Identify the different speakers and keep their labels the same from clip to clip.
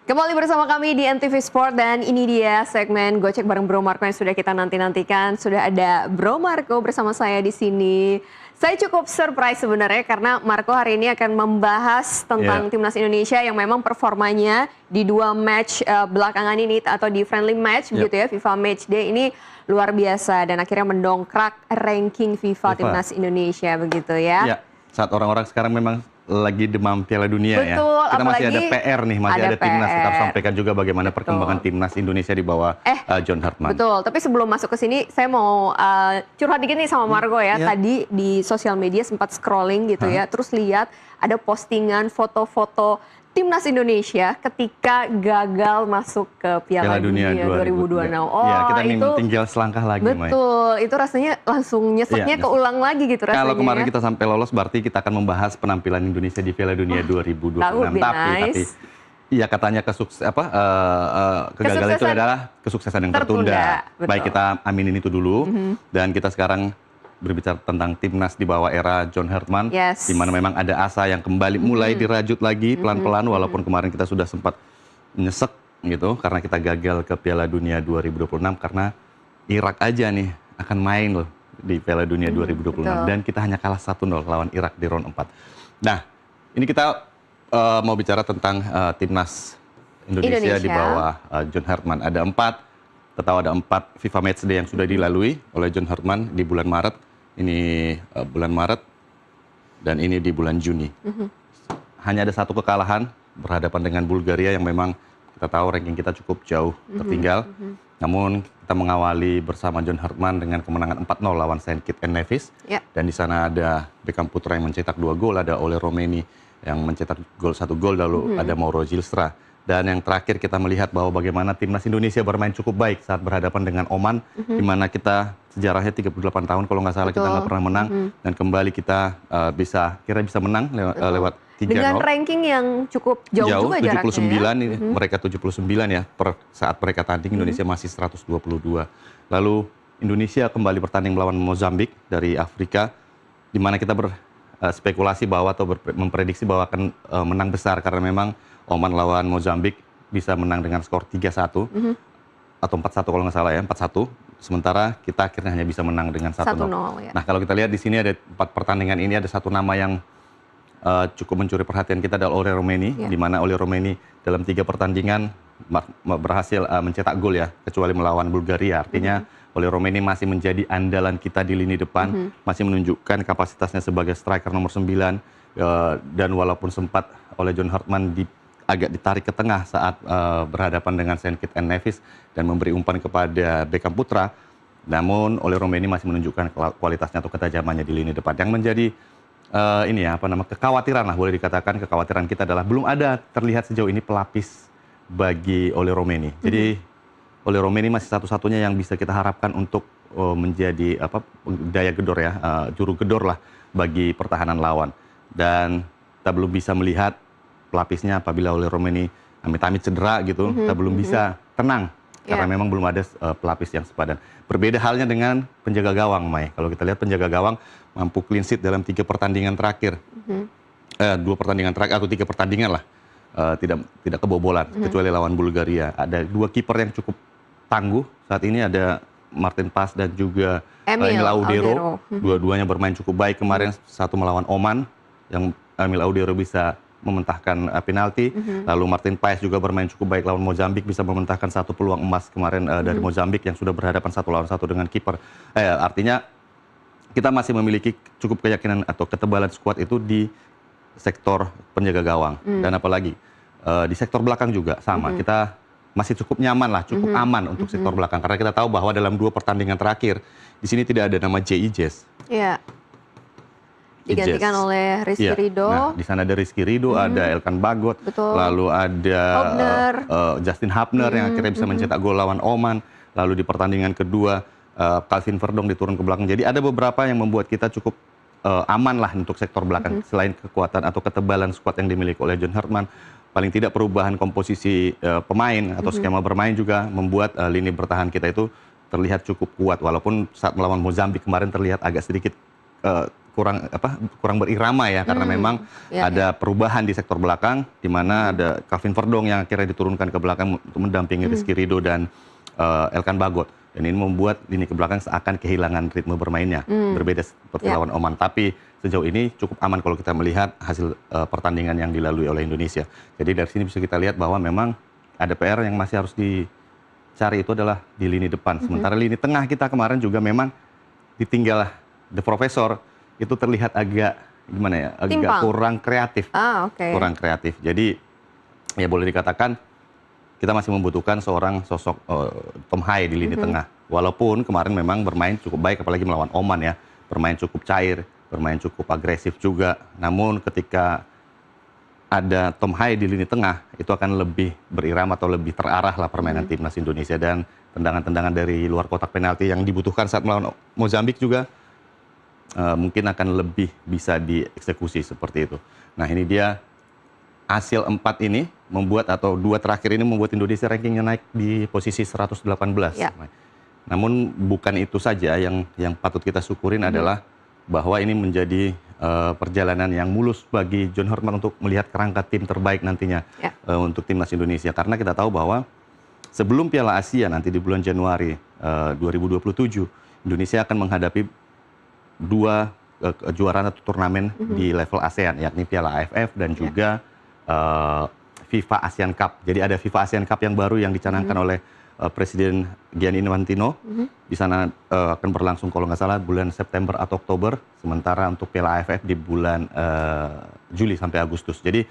Speaker 1: Kembali bersama kami di NTV Sport dan ini dia segmen Gocek bareng Bro Marco yang sudah kita nanti-nantikan. Sudah ada Bro Marco bersama saya di sini. Saya cukup surprise sebenarnya karena Marco hari ini akan membahas tentang timnas Indonesia yang memang performanya di dua match belakangan ini atau di friendly match begitu ya, FIFA Matchday ini luar biasa dan akhirnya mendongkrak ranking FIFA timnas Indonesia begitu ya.
Speaker 2: Ya, saat orang-orang sekarang memang lagi demam Piala Dunia.
Speaker 1: Betul,
Speaker 2: ya. Kita masih ada
Speaker 1: apalagi
Speaker 2: PR nih, masih ada timnas. Kita harus sampaikan juga bagaimana
Speaker 1: Betul.
Speaker 2: perkembangan timnas Indonesia di bawah John Hartman.
Speaker 1: Betul, tapi sebelum masuk ke sini saya mau curhat dikit nih sama Margo ya. Tadi di sosial media sempat scrolling gitu ya, terus lihat ada postingan foto-foto timnas Indonesia ketika gagal masuk ke Piala Dunia 2026. Oh,
Speaker 2: ya, kita
Speaker 1: itu
Speaker 2: tinggal selangkah lagi,
Speaker 1: betul, itu rasanya langsung nyeseknya keulang lagi gitu rasanya.
Speaker 2: Kalau kemarin kita sampai lolos, berarti kita akan membahas penampilan Indonesia di Piala Dunia 2026. Tapi iya katanya kegagalan itu adalah kesuksesan yang tertunda. Baik, kita aminin itu dulu. Dan kita sekarang berbicara tentang timnas di bawah era John Hartman, di mana memang ada asa yang kembali mulai dirajut lagi pelan-pelan, walaupun kemarin kita sudah sempat nyesek gitu karena kita gagal ke Piala Dunia 2026 karena Irak aja nih akan main loh di Piala Dunia 2026 dan kita hanya kalah 1-0 lawan Irak di round 4. Nah, ini kita mau bicara tentang timnas Indonesia di bawah John Hartman. Ada 4 FIFA Matchday yang sudah dilalui oleh John Hartman di bulan Maret. Ini bulan Maret dan ini di bulan Juni. Hanya ada 1 kekalahan berhadapan dengan Bulgaria yang memang kita tahu ranking kita cukup jauh tertinggal. Namun kita mengawali bersama John Hartman dengan kemenangan 4-0 lawan Saint Kitts and Nevis. Dan di sana ada Beckham Putra yang mencetak 2 gol, ada Ole Romeni yang mencetak 1 gol, lalu ada Mauro Zylstra. Dan yang terakhir kita melihat bahwa bagaimana timnas Indonesia bermain cukup baik saat berhadapan dengan Oman, di mana kita sejarahnya 38 tahun kalau nggak salah kita nggak pernah menang, dan kembali kita bisa menang lewat 3-0.
Speaker 1: Dengan ranking yang cukup jauh juga
Speaker 2: 79
Speaker 1: jaraknya.
Speaker 2: Mereka 79 ya, saat mereka tanding Indonesia masih 122. Lalu Indonesia kembali bertanding melawan Mozambik dari Afrika, di mana kita berspekulasi bahwa atau memprediksi bahwa akan menang besar karena memang Oman lawan Mozambik bisa menang dengan skor 3-1 atau 4-1 kalau nggak salah ya, 4-1. Sementara kita akhirnya hanya bisa menang dengan 1-0. Nah, kalau kita lihat di sini ada 4 pertandingan ini, ada 1 nama yang cukup mencuri perhatian kita adalah Ole Romeni, di mana Ole Romeni dalam 3 pertandingan berhasil mencetak gol ya, kecuali melawan Bulgaria. Artinya Ole Romeni masih menjadi andalan kita di lini depan, masih menunjukkan kapasitasnya sebagai striker nomor 9, dan walaupun sempat oleh John Hartman agak ditarik ke tengah saat berhadapan dengan Saint Kitts and Nevis dan memberi umpan kepada Beckham Putra, namun Ole Romeni masih menunjukkan kualitasnya atau ketajamannya di lini depan. Yang menjadi kekhawatiran lah, boleh dikatakan kekhawatiran kita adalah belum ada terlihat sejauh ini pelapis bagi Ole Romeni. Jadi Ole Romeni masih satu-satunya yang bisa kita harapkan untuk menjadi daya gedor ya, juru gedor lah bagi pertahanan lawan. Dan kita belum bisa melihat pelapisnya apabila Ole Romeni amit-amit cedera gitu, kita belum bisa tenang karena memang belum ada pelapis yang sepadan. Berbeda halnya dengan penjaga gawang, Mai. Kalau kita lihat penjaga gawang mampu clean sheet dalam 3 pertandingan terakhir, 2 pertandingan terakhir atau 3 pertandingan lah, tidak kebobolan kecuali lawan Bulgaria. Ada 2 kiper yang cukup tangguh saat ini, ada Martin Pas dan juga Emil Audero. Dua-duanya bermain cukup baik kemarin, satu melawan Oman yang Emil Audero bisa mementahkan penalti, lalu Martin Paes juga bermain cukup baik lawan Mozambik, bisa mementahkan 1 peluang emas kemarin dari Mozambik yang sudah berhadapan 1 lawan 1 dengan kiper. Artinya kita masih memiliki cukup keyakinan atau ketebalan skuad itu di sektor penjaga gawang, dan apalagi di sektor belakang juga sama. Kita masih cukup nyaman lah, cukup aman untuk sektor belakang karena kita tahu bahwa dalam 2 pertandingan terakhir di sini tidak ada nama J.I. Jazz.
Speaker 1: Digantikan oleh Rizky Ridho.
Speaker 2: Nah, di sana ada Rizky Ridho, ada Elkan Bagot, lalu ada Justin Hubner yang akhirnya bisa mencetak gol lawan Oman. Lalu di pertandingan kedua Calvin Verdong diturun ke belakang. Jadi ada beberapa yang membuat kita cukup aman lah untuk sektor belakang. Selain kekuatan atau ketebalan skuad yang dimiliki oleh John Hartman, paling tidak perubahan komposisi pemain atau skema bermain juga membuat lini bertahan kita itu terlihat cukup kuat. Walaupun saat melawan Mozambik kemarin terlihat agak sedikit kurang berirama ya, karena memang ada perubahan di sektor belakang, di mana ada Calvin Verdong yang akhirnya diturunkan ke belakang untuk mendampingi Rizky Ridho dan Elkan Bagot. Dan ini membuat lini ke belakang seakan kehilangan ritme bermainnya, berbeda seperti lawan Oman. Tapi sejauh ini cukup aman kalau kita melihat hasil pertandingan yang dilalui oleh Indonesia. Jadi dari sini bisa kita lihat bahwa memang ada PR yang masih harus dicari, itu adalah di lini depan. Sementara lini tengah kita kemarin juga memang ditinggal The Professor, itu terlihat agak gimana ya, agak kurang kreatif. Kurang kreatif. Jadi ya boleh dikatakan kita masih membutuhkan seorang sosok Tom Hai di lini tengah. Walaupun kemarin memang bermain cukup baik, apalagi melawan Oman ya. Bermain cukup cair, bermain cukup agresif juga. Namun ketika ada Tom Hai di lini tengah, itu akan lebih berirama atau lebih terarah lah permainan timnas Indonesia. Dan tendangan-tendangan dari luar kotak penalti yang dibutuhkan saat melawan Mozambik juga mungkin akan lebih bisa dieksekusi seperti itu. Nah ini dia hasil 4 ini membuat, atau 2 terakhir ini membuat Indonesia rankingnya naik di posisi 118. Namun bukan itu saja yang patut kita syukurin adalah bahwa ini menjadi perjalanan yang mulus bagi John Herman untuk melihat kerangka tim terbaik nantinya untuk timnas Indonesia. Karena kita tahu bahwa sebelum Piala Asia nanti di bulan Januari 2027, Indonesia akan menghadapi 2 kejuaraan atau turnamen di level ASEAN, yakni Piala AFF dan juga FIFA ASEAN Cup. Jadi ada FIFA ASEAN Cup yang baru yang dicanangkan oleh Presiden Gianni Infantino. Di sana akan berlangsung kalau nggak salah bulan September atau Oktober. Sementara untuk Piala AFF di bulan Juli sampai Agustus. Jadi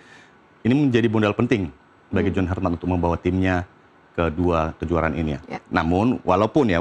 Speaker 2: ini menjadi modal penting bagi John Herman untuk membawa timnya ke 2 kejuaraan ini. Namun walaupun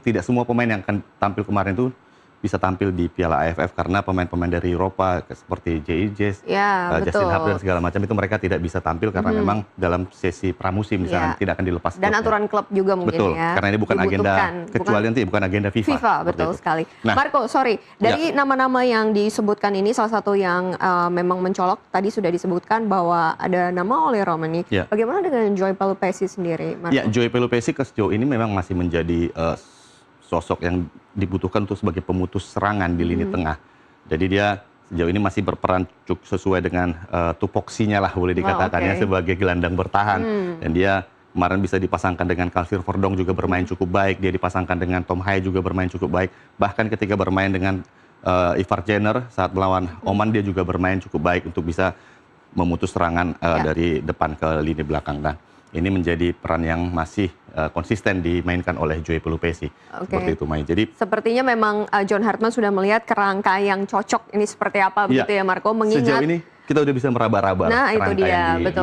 Speaker 2: tidak semua pemain yang akan tampil kemarin itu bisa tampil di Piala AFF, karena pemain-pemain dari Eropa seperti Justin Hub dan segala macam itu mereka tidak bisa tampil karena memang dalam sesi pramusim misalnya tidak akan dilepas.
Speaker 1: Dan aturan klub juga mungkin
Speaker 2: karena ini bukan agenda, kecuali nanti bukan agenda FIFA.
Speaker 1: Betul sekali. Nah, Marco, dari nama-nama yang disebutkan ini, salah satu yang memang mencolok tadi sudah disebutkan bahwa ada nama Oli Romani. Bagaimana dengan Joy Pelupesi sendiri, Marco?
Speaker 2: Ya, Joy Pelupesi sejauh ini memang masih menjadi sosok yang dibutuhkan untuk sebagai pemutus serangan di lini tengah. Jadi dia sejauh ini masih berperan cukup sesuai dengan tupoksinya lah boleh dikatakannya sebagai gelandang bertahan. Dan dia kemarin bisa dipasangkan dengan Calvin Verdong juga bermain cukup baik. Dia dipasangkan dengan Tom Hai juga bermain cukup baik. Bahkan ketika bermain dengan Ivar Jenner saat melawan Oman, dia juga bermain cukup baik untuk bisa memutus serangan dari depan ke lini belakang. Nah, ini menjadi peran yang masih konsisten dimainkan oleh Joy Pelupesi. Seperti itu, Mai. Jadi
Speaker 1: sepertinya memang John Herman sudah melihat kerangka yang cocok ini seperti apa begitu ya, Marco, mengingat
Speaker 2: sejauh ini kita udah bisa meraba-raba
Speaker 1: itu dia,
Speaker 2: yang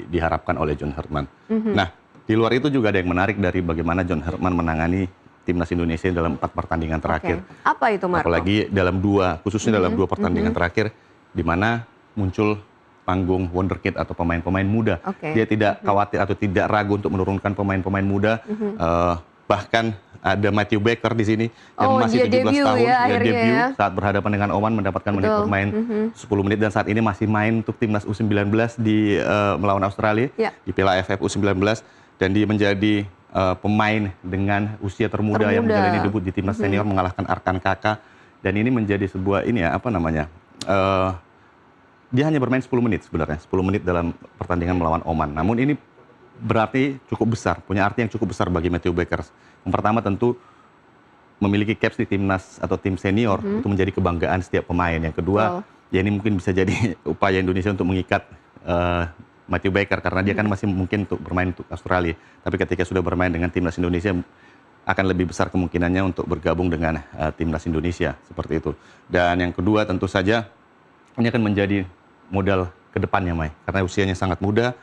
Speaker 2: diharapkan oleh John Herman. Nah, di luar itu juga ada yang menarik dari bagaimana John Herman menangani timnas Indonesia dalam 4 pertandingan terakhir.
Speaker 1: Apa itu, Marco?
Speaker 2: Apalagi khususnya dalam 2 pertandingan terakhir, di mana muncul panggung wonderkid atau pemain-pemain muda. Dia tidak khawatir atau tidak ragu untuk menurunkan pemain-pemain muda. Bahkan ada Matthew Baker di sini yang masih 17 tahun, dia debut saat berhadapan dengan Oman, mendapatkan menit bermain 10 menit, dan saat ini masih main untuk timnas U19 di melawan Australia di Piala AFF U19, dan dia menjadi pemain dengan usia termuda yang menjalani debut di timnas senior, mengalahkan Arkan Kaka. Dan ini menjadi sebuah dia hanya bermain 10 menit sebenarnya, 10 menit dalam pertandingan melawan Oman. Namun ini berarti cukup besar, punya arti yang cukup besar bagi Matthew Baker. Yang pertama tentu memiliki caps di timnas atau tim senior itu menjadi kebanggaan setiap pemain. Yang kedua, ya ini mungkin bisa jadi upaya Indonesia untuk mengikat Matthew Baker, karena dia kan masih mungkin untuk bermain untuk Australia. Tapi ketika sudah bermain dengan timnas Indonesia, akan lebih besar kemungkinannya untuk bergabung dengan timnas Indonesia, seperti itu. Dan yang kedua tentu saja ini akan menjadi modal ke depannya, Mai. Karena usianya sangat muda,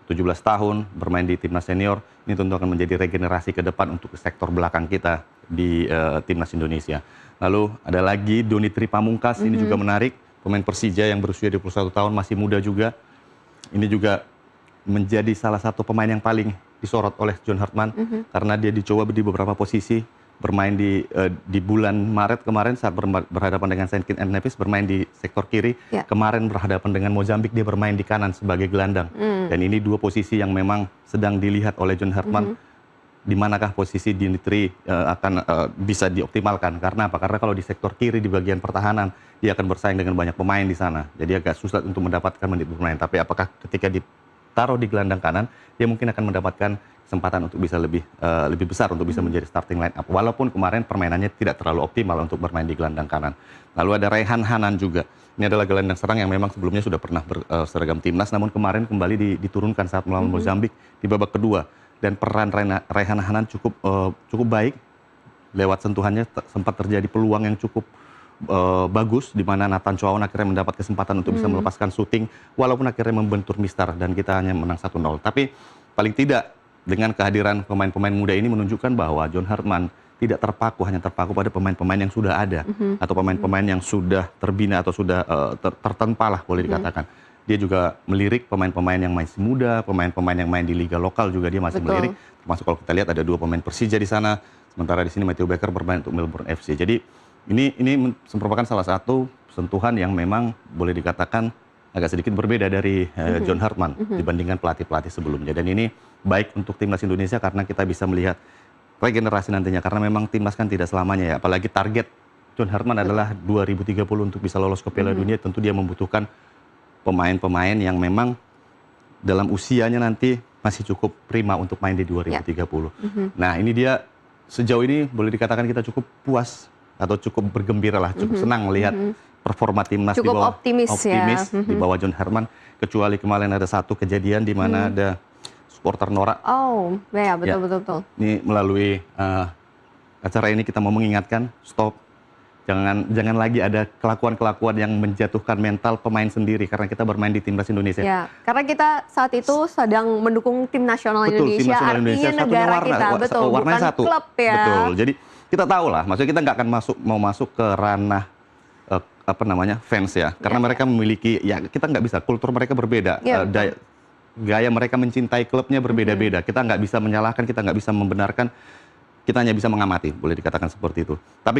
Speaker 2: 17 tahun, bermain di timnas senior, ini tentu akan menjadi regenerasi ke depan untuk sektor belakang kita di timnas Indonesia. Lalu ada lagi Donitri Pamungkas, ini juga menarik, pemain Persija yang berusia 21 tahun, masih muda juga. Ini juga menjadi salah satu pemain yang paling disorot oleh John Herman, karena dia dicoba di beberapa posisi. Bermain di bulan Maret kemarin saat berhadapan dengan Saint Kitts and Nevis, bermain di sektor kiri. Kemarin berhadapan dengan Mozambik, dia bermain di kanan sebagai gelandang. Dan ini 2 posisi yang memang sedang dilihat oleh John Herman di manakah posisi Dimitri akan bisa dioptimalkan. Karena apa? Karena kalau di sektor kiri di bagian pertahanan dia akan bersaing dengan banyak pemain di sana. Jadi agak susah untuk mendapatkan menit bermain. Tapi apakah ketika ditaruh di gelandang kanan, dia mungkin akan mendapatkan kesempatan untuk bisa lebih besar untuk bisa menjadi starting line up. Walaupun kemarin permainannya tidak terlalu optimal untuk bermain di gelandang kanan. Lalu ada Rehan Hanan juga. Ini adalah gelandang serang yang memang sebelumnya sudah pernah berseragam timnas, namun kemarin kembali diturunkan saat melawan Mozambik di babak kedua. Dan peran Rehan Hanan cukup baik. Lewat sentuhannya sempat terjadi peluang yang cukup bagus, di mana Nathan Choaon akhirnya mendapat kesempatan untuk bisa melepaskan syuting, walaupun akhirnya membentur mistar dan kita hanya menang 1-0. Tapi paling tidak dengan kehadiran pemain-pemain muda ini menunjukkan bahwa John Hartman tidak hanya terpaku pada pemain-pemain yang sudah ada, atau pemain-pemain yang sudah terbina atau sudah tertempa lah boleh dikatakan. Dia juga melirik pemain-pemain yang masih muda, pemain-pemain yang main di liga lokal juga dia masih melirik. Termasuk kalau kita lihat ada 2 pemain Persija di sana, sementara di sini Matthew Baker bermain untuk Melbourne FC. Jadi ini merupakan salah satu sentuhan yang memang boleh dikatakan agak sedikit berbeda dari John Hartman dibandingkan pelatih-pelatih sebelumnya. Dan ini baik untuk timnas Indonesia karena kita bisa melihat regenerasi nantinya. Karena memang timnas kan tidak selamanya ya. Apalagi target John Hartman adalah 2030 untuk bisa lolos ke Piala Dunia. Tentu dia membutuhkan pemain-pemain yang memang dalam usianya nanti masih cukup prima untuk main di 2030. Nah ini dia, sejauh ini boleh dikatakan kita cukup puas atau cukup bergembira lah, cukup senang melihat performa timnas
Speaker 1: cukup
Speaker 2: di bawah
Speaker 1: optimis ya.
Speaker 2: di bawah John Hartman. Kecuali kemarin ada satu kejadian di mana ada supporter norak.
Speaker 1: Oh ya, betul.
Speaker 2: Ini melalui acara ini kita mau mengingatkan, stop. Jangan lagi ada kelakuan-kelakuan yang menjatuhkan mental pemain sendiri karena kita bermain di timnas Indonesia.
Speaker 1: Ya, karena kita saat itu sedang mendukung tim nasional Indonesia,
Speaker 2: tim nasional
Speaker 1: artinya
Speaker 2: Indonesia,
Speaker 1: negara kita, betul,
Speaker 2: warnanya
Speaker 1: bukan
Speaker 2: satu.
Speaker 1: klub ya.
Speaker 2: Betul. Jadi kita tahu lah, maksudnya kita nggak akan masuk ke ranah fans ya, karena mereka memiliki, ya kita nggak bisa, kultur mereka berbeda, gaya mereka mencintai klubnya berbeda-beda. Kita nggak bisa menyalahkan, kita nggak bisa membenarkan. Kita hanya bisa mengamati, boleh dikatakan seperti itu. Tapi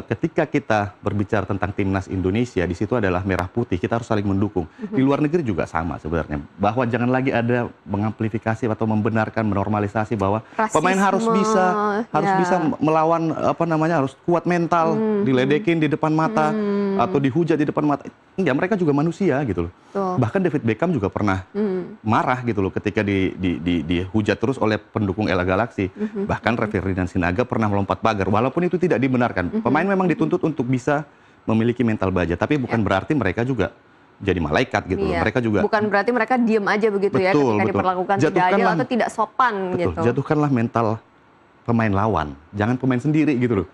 Speaker 2: ketika kita berbicara tentang timnas Indonesia, di situ adalah merah putih, kita harus saling mendukung. Di luar negeri juga sama sebenarnya. Bahwa jangan lagi ada mengamplifikasi atau membenarkan, menormalisasi bahwa rasisme, pemain harus bisa melawan harus kuat mental, diledekin di depan mata atau dihujat di depan mata. Enggak, mereka juga manusia gitu loh. Bahkan David Beckham juga pernah marah gitu loh ketika dihujat terus oleh pendukung LA Galaxy. Bahkan Ferdinand Sinaga pernah melompat pagar, walaupun itu tidak dibenarkan. Pemain memang dituntut untuk bisa memiliki mental baja, tapi bukan berarti mereka juga jadi malaikat gitu loh. Mereka juga
Speaker 1: bukan berarti mereka diam aja begitu ya ketika diperlakukan tidak adil atau tidak sopan gitu.
Speaker 2: Jatuhkanlah mental pemain lawan, jangan pemain sendiri gitu loh.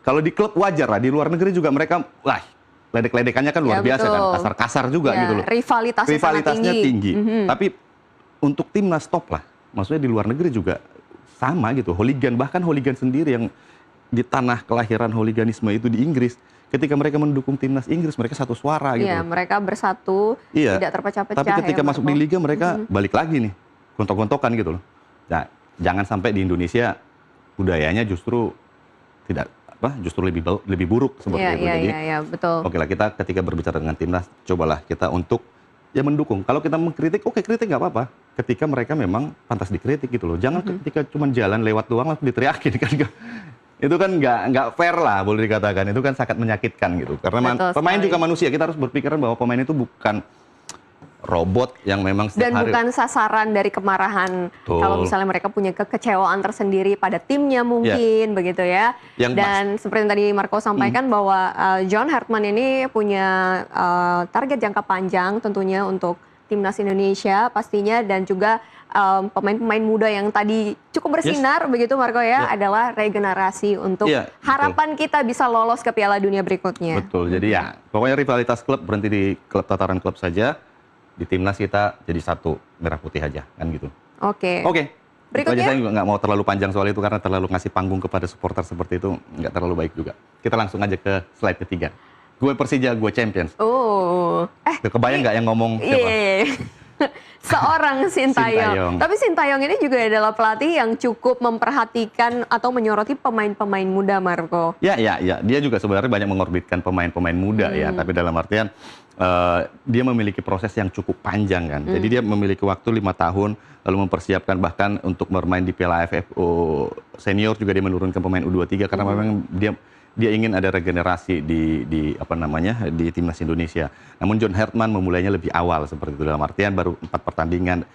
Speaker 2: Kalau di klub wajar lah, di luar negeri juga mereka ledek-ledekannya kan luar biasa kan, kasar-kasar juga gitu loh. Rivalitasnya tinggi. Tapi untuk timnas stop lah. Maksudnya di luar negeri juga sama gitu, bahkan hooligan sendiri yang di tanah kelahiran hooliganisme itu di Inggris, ketika mereka mendukung timnas Inggris, mereka satu suara gitu.
Speaker 1: Iya, mereka bersatu, tidak terpecah-pecah.
Speaker 2: Tapi ketika masuk di liga mereka balik lagi nih, gontok-gontokan gitu loh. Nah, jangan sampai di Indonesia budayanya justru lebih buruk seperti itu. Jadi,
Speaker 1: betul.
Speaker 2: Oke lah, kita ketika berbicara dengan timnas, cobalah kita untuk mendukung. Kalau kita mengkritik, oke, kritik nggak apa-apa. Ketika mereka memang pantas dikritik gitu loh. Jangan ketika cuma jalan lewat doang langsung diteriakin kan. Itu kan nggak fair lah boleh dikatakan. Itu kan sangat menyakitkan gitu. Karena pemain juga manusia. Kita harus berpikiran bahwa pemain itu bukan robot yang memang setiap hari. Dan
Speaker 1: bukan sasaran dari kemarahan. Kalau misalnya mereka punya kekecewaan tersendiri pada timnya mungkin begitu ya. Dan seperti yang tadi Marco sampaikan bahwa John Hartman ini punya target jangka panjang tentunya untuk timnas Indonesia pastinya, dan juga pemain-pemain muda yang tadi cukup bersinar begitu Marco ya, adalah regenerasi untuk harapan kita bisa lolos ke Piala Dunia berikutnya.
Speaker 2: Betul. Jadi ya pokoknya rivalitas klub berhenti di tataran klub saja. Di timnas kita jadi satu, merah putih aja kan gitu. Oke. Berikutnya saya nggak mau terlalu panjang soal itu karena terlalu ngasih panggung kepada supporter seperti itu nggak terlalu baik juga. Kita langsung aja ke slide ketiga. Gue Persija, gue Champions. Kebayang nggak yang ngomong siapa?
Speaker 1: seorang Sintayong.
Speaker 2: Sintayong.
Speaker 1: Tapi Sintayong ini juga adalah pelatih yang cukup memperhatikan atau menyoroti pemain-pemain muda, Marco.
Speaker 2: Ya, dia juga sebenarnya banyak mengorbitkan pemain-pemain muda ya, tapi dalam artian dia memiliki proses yang cukup panjang kan. Jadi dia memiliki waktu 5 tahun, lalu mempersiapkan bahkan untuk bermain di Piala AFF senior juga dia menurunkan pemain U23 karena memang dia ingin ada regenerasi di apa namanya di timnas Indonesia. Namun John Herman memulainya lebih awal seperti itu, dalam artian baru 4 pertandingan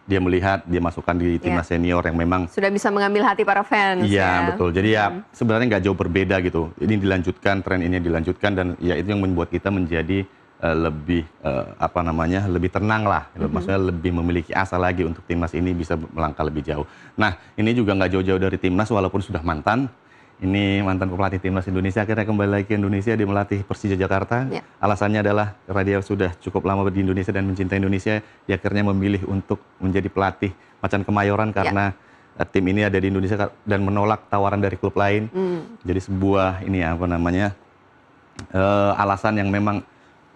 Speaker 2: dia melihat, dia masukkan di timnas senior yang memang
Speaker 1: sudah bisa mengambil hati para fans.
Speaker 2: Iya, betul. Jadi ya sebenarnya nggak jauh berbeda gitu. Ini dilanjutkan, tren ini dilanjutkan, dan ya itu yang membuat kita menjadi lebih apa namanya lebih tenang lah. Maksudnya lebih memiliki asa lagi untuk timnas ini bisa melangkah lebih jauh. Nah, ini juga nggak jauh-jauh dari timnas walaupun sudah mantan. Ini mantan pelatih timnas Indonesia akhirnya kembali lagi ke Indonesia, dia melatih Persija Jakarta. Alasannya adalah karena dia sudah cukup lama di Indonesia dan mencintai Indonesia, dia akhirnya memilih untuk menjadi pelatih Macan Kemayoran karena tim ini ada di Indonesia dan menolak tawaran dari klub lain. Jadi sebuah ini ya, apa namanya alasan yang memang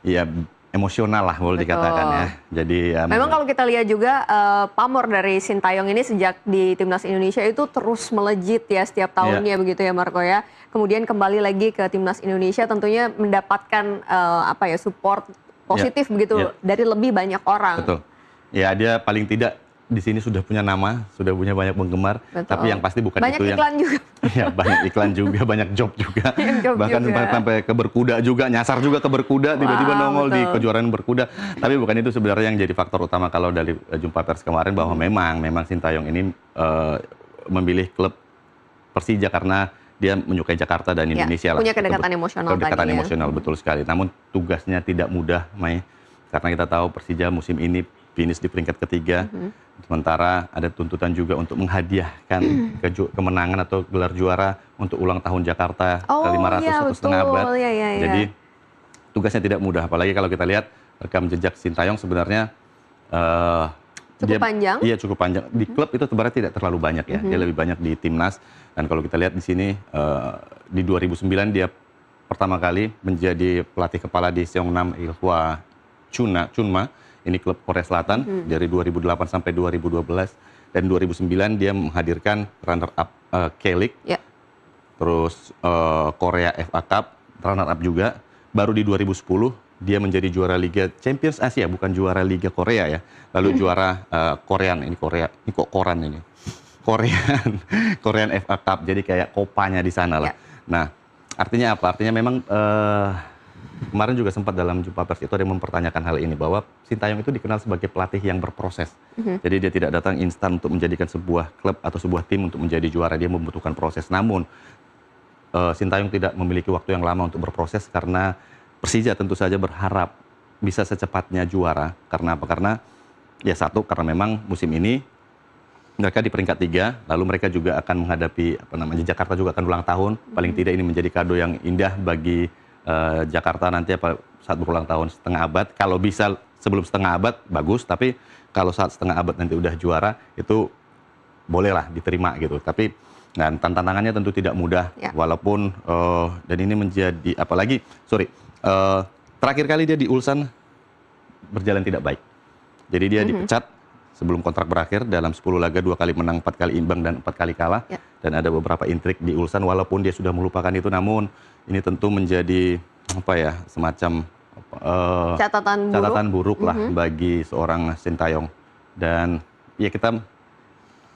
Speaker 2: ya emosional lah boleh dikatakan ya. Jadi ya,
Speaker 1: memang kalau kita lihat juga pamor dari Sintayong ini sejak di timnas Indonesia itu terus melejit ya setiap tahunnya begitu ya Marco ya. Kemudian kembali lagi ke timnas Indonesia tentunya mendapatkan apa ya support positif begitu dari lebih banyak orang.
Speaker 2: Betul. Ya dia paling tidak di sini sudah punya nama, sudah punya banyak penggemar, tapi yang pasti bukan
Speaker 1: banyak
Speaker 2: itu
Speaker 1: iklan juga.
Speaker 2: Ya, banyak iklan juga, banyak job juga. Bahkan sampai ke berkuda juga, nyasar juga ke berkuda, tiba-tiba nongol di kejuaraan berkuda. Tapi bukan itu sebenarnya yang jadi faktor utama kalau dari jumpa pers kemarin, bahwa memang Sintayong ini memilih klub Persija karena dia menyukai Jakarta dan Indonesia lah.
Speaker 1: Punya kedekatan emosional tadi.
Speaker 2: Kedekatan emosional, betul sekali. Namun tugasnya tidak mudah, Mai. Karena kita tahu Persija musim ini finish di peringkat ketiga. Sementara ada tuntutan juga untuk menghadiahkan kemenangan atau gelar juara untuk ulang tahun Jakarta ke-500 atau setengah abad. Jadi tugasnya tidak mudah. Apalagi kalau kita lihat rekam jejak Sintayong sebenarnya
Speaker 1: cukup panjang.
Speaker 2: Iya, cukup panjang. Di klub itu sebenarnya tidak terlalu banyak ya. Dia lebih banyak di timnas. Dan kalau kita lihat di sini di 2009 dia pertama kali menjadi pelatih kepala di Seongnam Ilhwa Chunma. Ini klub Korea Selatan dari 2008 sampai 2012, dan 2009 dia menghadirkan runner up K-League, terus Korea FA Cup runner up juga. Baru di 2010 dia menjadi juara Liga Champions Asia, bukan juara Liga Korea ya. Lalu juara Korean, ini Korea, ini kok Koran ini, Korean FA Cup, jadi kayak kopanya di sana lah. Nah, artinya apa? Artinya memang kemarin juga sempat dalam jumpa pers itu ada yang mempertanyakan hal ini, bahwa Sintayong itu dikenal sebagai pelatih yang berproses. Jadi dia tidak datang instan untuk menjadikan sebuah klub atau sebuah tim untuk menjadi juara, dia membutuhkan proses. Namun Sintayong tidak memiliki waktu yang lama untuk berproses karena Persija tentu saja berharap bisa secepatnya juara. Karena apa? Karena ya satu, karena memang musim ini mereka di peringkat 3, lalu mereka juga akan menghadapi apa namanya Jakarta juga akan ulang tahun. Paling tidak ini menjadi kado yang indah bagi Jakarta nanti saat berulang tahun setengah abad. Kalau bisa sebelum setengah abad bagus, tapi kalau saat setengah abad nanti udah juara itu bolehlah diterima gitu. Tapi dan tantangannya tentu tidak mudah, walaupun dan ini menjadi apalagi terakhir kali dia di Ulsan berjalan tidak baik. Jadi dia dipecat sebelum kontrak berakhir dalam 10 laga, 2 kali menang, 4 kali imbang, dan 4 kali kalah. Dan ada beberapa intrik di Ulsan, walaupun dia sudah melupakan itu, namun ini tentu menjadi apa ya, semacam catatan buruk lah bagi seorang Sintayong. Dan ya kita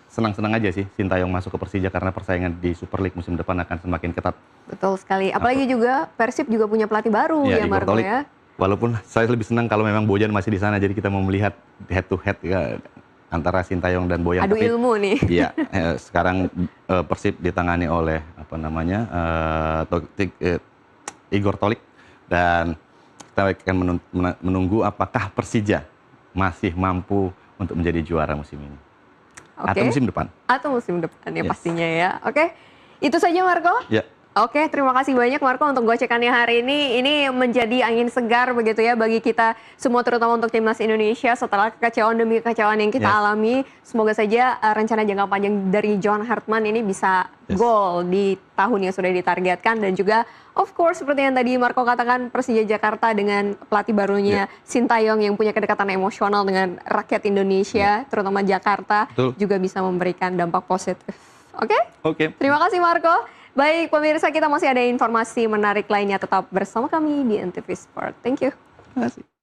Speaker 2: senang-senang aja sih Sintayong masuk ke Persija karena persaingan di Super League musim depan akan semakin ketat.
Speaker 1: Betul sekali. Apalagi juga Persib juga punya pelatih baru ya Marco ya.
Speaker 2: Walaupun saya lebih senang kalau memang Bojan masih di sana, jadi kita mau melihat head to head ya, antara Sintayong dan Boyan.
Speaker 1: Adu ilmu nih.
Speaker 2: Iya, sekarang Persib ditangani oleh apa namanya Igor Tolik, dan kita akan menunggu apakah Persija masih mampu untuk menjadi juara musim ini. Atau musim depan.
Speaker 1: Atau musim depan ya pastinya ya. Oke, itu saja Marco.
Speaker 2: Ya.
Speaker 1: Oke, terima kasih banyak Marco untuk gocekannya hari ini. Ini menjadi angin segar begitu ya bagi kita semua, terutama untuk timnas Indonesia setelah kekecewaan demi kekecewaan yang kita
Speaker 2: Yes.
Speaker 1: alami. Semoga saja rencana jangka panjang dari John Hartman ini bisa
Speaker 2: Yes.
Speaker 1: gol di tahun yang sudah ditargetkan, dan juga of course seperti yang tadi Marco katakan, Persija Jakarta dengan pelatih barunya Sintayong yang punya kedekatan emosional dengan rakyat Indonesia, terutama Jakarta,
Speaker 2: Betul.
Speaker 1: juga bisa memberikan dampak positif. Oke?
Speaker 2: Oke.
Speaker 1: Terima kasih Marco. Baik pemirsa, kita masih ada informasi menarik lainnya, tetap bersama kami di NTV Sport. Thank you.
Speaker 2: Terima kasih.